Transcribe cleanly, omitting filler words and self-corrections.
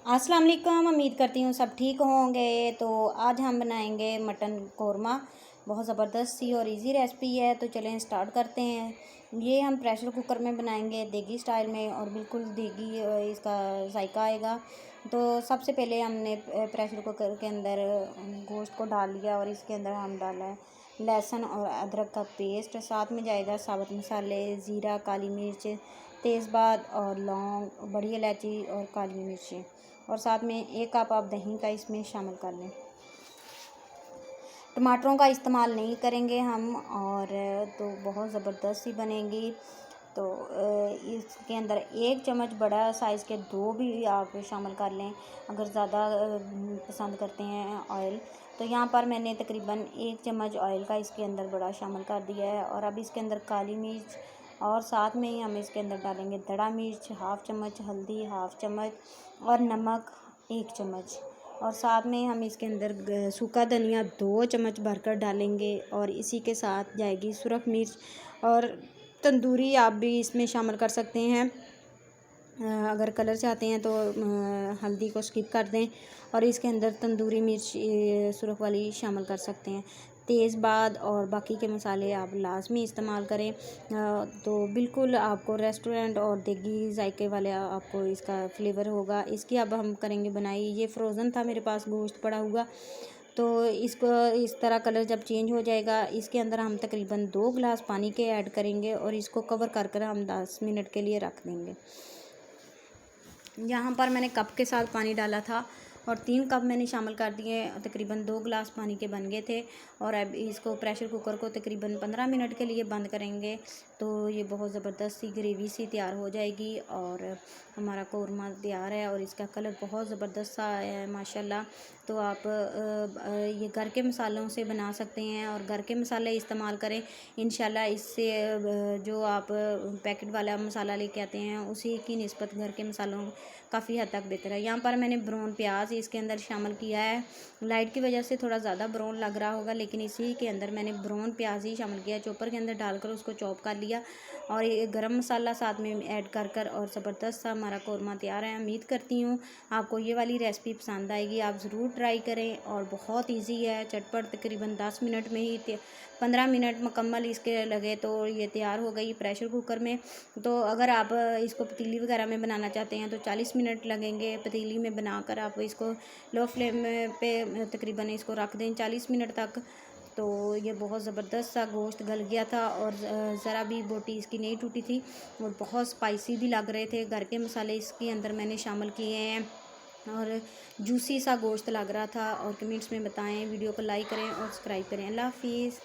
अस्सलाम वालेकुम। उम्मीद करती हूँ सब ठीक होंगे। तो आज हम बनाएंगे मटन कौरमा। बहुत ज़बरदस्त सी और इजी रेसिपी है। तो चलें स्टार्ट करते हैं। ये हम प्रेशर कुकर में बनाएंगे देगी स्टाइल में, और बिल्कुल देगी इसका जायका आएगा। तो सबसे पहले हमने प्रेशर कुकर के अंदर गोश्त को डाल लिया, और इसके अंदर हम डाला है लहसुन और अदरक का पेस्ट। साथ में जाएगा साबुत मसाले, ज़ीरा, काली मिर्च, तेज़पात और लौंग, बड़ी इलायची और काली मिर्चें। और साथ में 1 कप आप दही का इसमें शामिल कर लें। टमाटरों का इस्तेमाल नहीं करेंगे हम, और तो बहुत ज़बरदस्त सी बनेगी। तो इसके अंदर 1 चम्मच बड़ा साइज़ के 2 भी आप शामिल कर लें, अगर ज़्यादा पसंद करते हैं ऑयल। तो यहाँ पर मैंने तकरीबन 1 चम्मच ऑयल का इसके अंदर बड़ा शामिल कर दिया है। और अब इसके अंदर काली मिर्च, और साथ में ही हम इसके अंदर डालेंगे दड़ा मिर्च, 1/2 चम्मच हल्दी, 1/2 चम्मच, और नमक 1 चम्मच। और साथ में हम इसके अंदर सूखा धनिया 2 चम्मच भरकर डालेंगे, और इसी के साथ जाएगी सुरख मिर्च, और तंदूरी आप भी इसमें शामिल कर सकते हैं। अगर कलर चाहते हैं तो हल्दी को स्किप कर दें, और इसके अंदर तंदूरी मिर्च सुरख वाली शामिल कर सकते हैं। तेज़पात और बाकी के मसाले आप लाजमी इस्तेमाल करें। तो बिल्कुल आपको रेस्टोरेंट और देगी जायके वाले आपको इसका फ्लेवर होगा। इसकी अब हम करेंगे बनाई। ये फ्रोज़न था मेरे पास गोश्त पड़ा हुआ। तो इसको इस तरह कलर जब चेंज हो जाएगा, इसके अंदर हम तकरीबन 2 गिलास पानी के ऐड करेंगे, और इसको कवर कर कर हम 10 मिनट के लिए रख देंगे। यहाँ पर मैंने कप के साथ पानी डाला था, और 3 कप मैंने शामिल कर दिए। तकरीबन 2 गिलास पानी के बन गए थे। और अब इसको प्रेशर कुकर को तकरीबन 15 मिनट के लिए बंद करेंगे। तो ये बहुत ज़बरदस्त सी ग्रेवी सी तैयार हो जाएगी, और हमारा कौरमा तैयार है। और इसका कलर बहुत ज़बरदस्त सा आया है माशाल्लाह। तो आप ये घर के मसालों से बना सकते हैं, और घर के मसाले इस्तेमाल करें। इंशाल्लाह इससे जो आप पैकेट वाला मसाला लेके आते हैं उसी की निस्बत घर के मसालों काफ़ी हद तक बेहतर है। यहाँ पर मैंने ब्राउन प्याज इसके अंदर शामिल किया है। लाइट की वजह से थोड़ा ज़्यादा ब्राउन लग रहा होगा, लेकिन इसी के अंदर मैंने ब्राउन प्याज ही शामिल किया। चॉपर के अंदर डालकर उसको चॉप कर लिया, और ये गरम मसाला साथ में ऐड कर कर और ज़बरदस्त सा हमारा कौरमा तैयार है। उम्मीद करती हूँ आपको ये वाली रेसिपी पसंद आएगी। आप ज़रूर ट्राई करें, और बहुत ईजी है, चटपट। तकरीबन 10 मिनट में ही 15 मिनट मुकम्मल इसके लगे तो ये तैयार हो गई प्रेशर कुकर में। तो अगर आप इसको पतीली वगैरह में बनाना चाहते हैं तो 40 मिनट लगेंगे। पतीली में बनाकर आप इसको लो फ्लेम पे तकरीबन इसको रख दें 40 मिनट तक। तो ये बहुत ज़बरदस्त सा गोश्त गल गया था, और ज़रा भी बोटी इसकी नहीं टूटी थी, और बहुत स्पाइसी भी लग रहे थे। घर के मसाले इसके अंदर मैंने शामिल किए हैं, और जूसी सा गोश्त लग रहा था। और कमेंट्स में बताएं। वीडियो को लाइक करें और सब्सक्राइब करें। अल्लाह हाफिज़।